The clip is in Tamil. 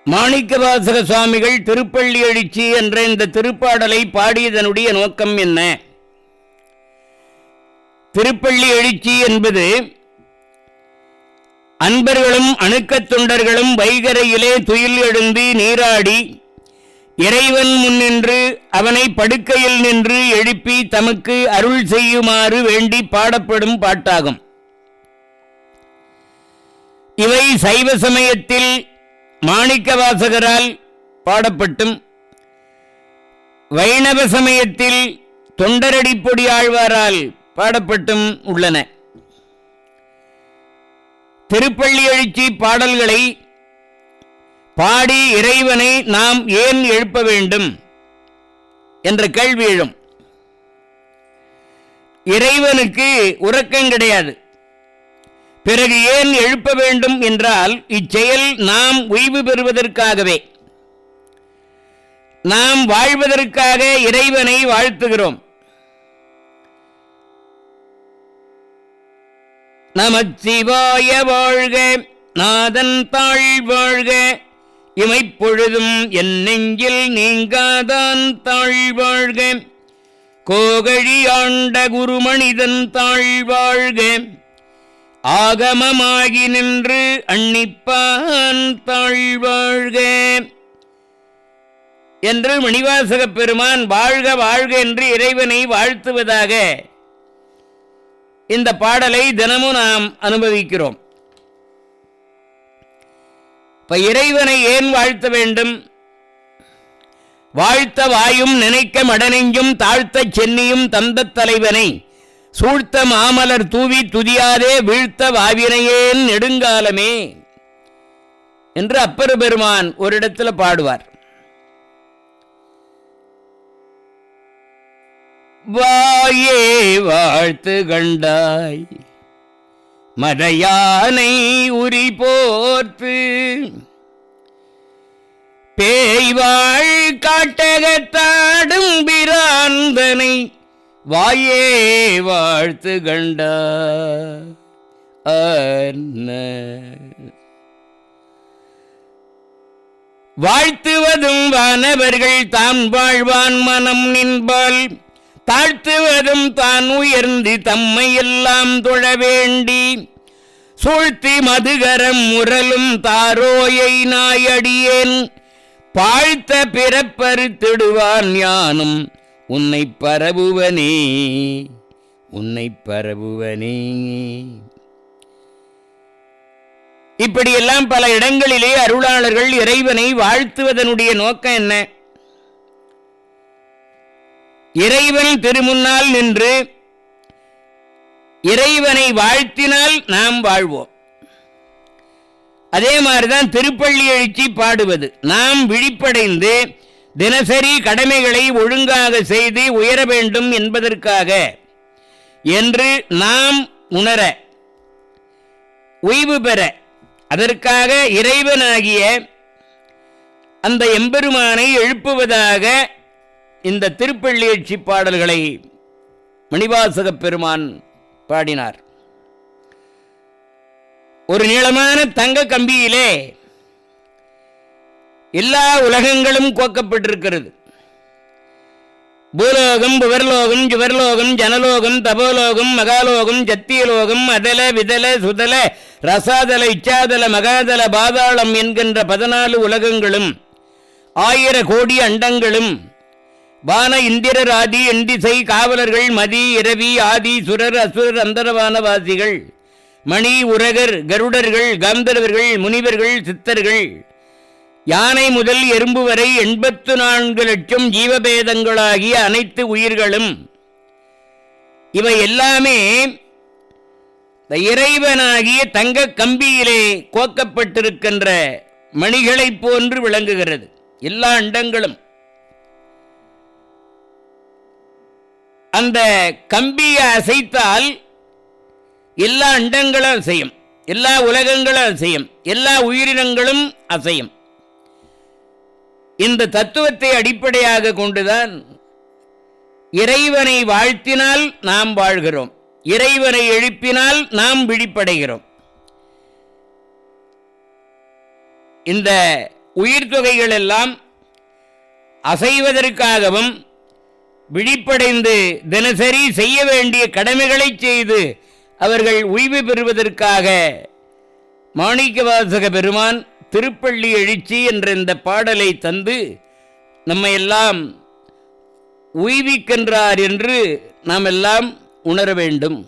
மாணிக்கவாசக சுவாமிகள் திருப்பள்ளி எழுச்சி என்ற இந்த திருப்பாடலை பாடியதனுடைய நோக்கம் என்ன? திருப்பள்ளி எழுச்சி என்பது அன்பர்களும் அணுக்கத் தொண்டர்களும் வைகரையிலே துயில் எழுந்து நீராடி இறைவன் முன்னின்று அவனை படுக்கையில் நின்று எழுப்பி தமக்கு அருள் செய்யுமாறு வேண்டி பாடப்படும் பாட்டாகும். இவை சைவ சமயத்தில் மாணிக்கவாசகரால் பாடப்பட்டும், வைணவ சமயத்தில் தொண்டரடிப்பொடி ஆழ்வாரால் பாடப்பட்டும் உள்ளன. திருப்பள்ளி எழுச்சி பாடல்களை பாடி இறைவனை நாம் ஏன் எழுப்ப வேண்டும் என்ற கேள்வி எழும். இறைவனுக்கு உறக்கம் கிடையாது. பிறகு ஏன் எழுப்ப வேண்டும் என்றால், இச்செயல் நாம் ஓய்வு பெறுவதற்காகவே, நாம் வாழ்வதற்காக இறைவனை வாழ்த்துகிறோம். நமச்சிவாய வாழ்க, நாதன் தாழ் வாழ்க, இமைப்பொழுதும் என் நெஞ்சில் நீங்காதான் தாழ் வாழ்க, கோகழி ஆண்ட குருமனிதன் தாழ் வாழ்க, ஆகமமாகி நின்று அன்னிப்பான் தாழ் வாழ்க என்று மணிவாசகப் பெருமான் வாழ்க வாழ்க என்று இறைவனை வாழ்த்துவதாக இந்த பாடலை தினமும் நாம் அனுபவிக்கிறோம். இப்ப இறைவனை ஏன் வாழ்த்த வேண்டும்? வாழ்த்த வாயும் நினைக்க மடனெஞ்சும் தாழ்த்த சென்னியும் தந்த தலைவனை சூழ்த்த மாமலர் தூவி துதியாதே வீழ்த்த வாவினையேன் நெடுங்காலமே என்று அப்பர் பெருமான் ஒரு இடத்துல பாடுவார். வாயே வாழ்த்து கண்டாய் மதையானை உரி போர்த்து, பேய்வாழ் காட்டகத்தாடும் பிராந்தனை வாயே வாழ்த்து கண்டாய். வாழ்த்துவதும் வானவர்கள் தான் வாழ்வான் மனம் நின்பால், தாழ்த்துவதும் தான் உயர்ந்து தம்மை எல்லாம் தொழ வேண்டி, சூழ்த்தி மதுகரம் முரலும் தாரோயை நாயடியேன் பாழ்த்த பிறப்பறுத்திடுவான் யானும் உன்னை பரவுவனே உன்னை பரவுவனே. இப்படியெல்லாம் பல இடங்களிலே அருளாளர்கள் இறைவனை வாழ்த்துவதனுடைய நோக்கம் என்ன? இறைவன் திருமுன்னால் நின்று இறைவனை வாழ்த்தினால் நாம் வாழ்வோம். அதே மாதிரிதான் திருப்பள்ளி எழுச்சி பாடுவது. நாம் விழிப்படைந்து தினசரி கடமைகளை ஒழுங்காக செய்து உயர வேண்டும் என்பதற்காக என்று நாம் உணர, ஓய்வு பெற, அதற்காக இறைவனாகிய அந்த எம்பெருமானை எழுப்புவதாக இந்த திருப்பள்ளி எழுச்சி பாடல்களை மணிவாசகப் பெருமான் பாடினார். ஒரு நீளமான தங்க கம்பியிலே எல்லா உலகங்களும் கோக்கப்பட்டிருக்கிறது. பூலோகம், புவர்லோகம், ஜுவர்லோகம், ஜனலோகம், தபோலோகம், மகாலோகம், ஜத்தியலோகம், அதல விதல சுதல ரசாதல இச்சாதல மகாதல பாதாளம் என்கின்ற 14 உலகங்களும் 1000 கோடி அண்டங்களும் வான இந்திரர் ஆதி எண்டிசை காவலர்கள் மதி இரவி ஆதி சுரர் அசுரர் அந்தரவானவாசிகள் மணி உரகர் கருடர்கள் கந்தர்வர்கள் முனிவர்கள் சித்தர்கள் யானை முதல் எறும்பு வரை 84 லட்சம் ஜீவபேதங்களாகிய அனைத்து உயிர்களும், இவை எல்லாமே இறைவனாகிய தங்க கம்பியிலே கோக்கப்பட்டிருக்கின்ற மணிகளைப் போன்று விளங்குகிறது. எல்லா அண்டங்களும் அந்த கம்பியை அசைத்தால் எல்லா அண்டங்களும் அசையும், எல்லா உலகங்களும் அசையும், எல்லா உயிரினங்களும் அசையும். இந்த தத்துவத்தை அடிப்படையாக கொண்டுதான் இறைவனை வாழ்த்தினால் நாம் வாழ்கிறோம், இறைவனை எழுப்பினால் நாம் விழிப்படைகிறோம். இந்த உயிர் தொகைகள் எல்லாம் அசைவதற்காகவும் விழிப்படைந்து தினசரி செய்ய வேண்டிய கடமைகளை செய்து அவர்கள் ஓய்வு பெறுவதற்காக மாணிக்கவாசக பெருமான் திருப்பள்ளி எழுச்சி என்ற இந்த பாடலை தந்து நம்மையெல்லாம் உய்விக்கின்றார் என்று நாம் எல்லாம் உணர வேண்டும்.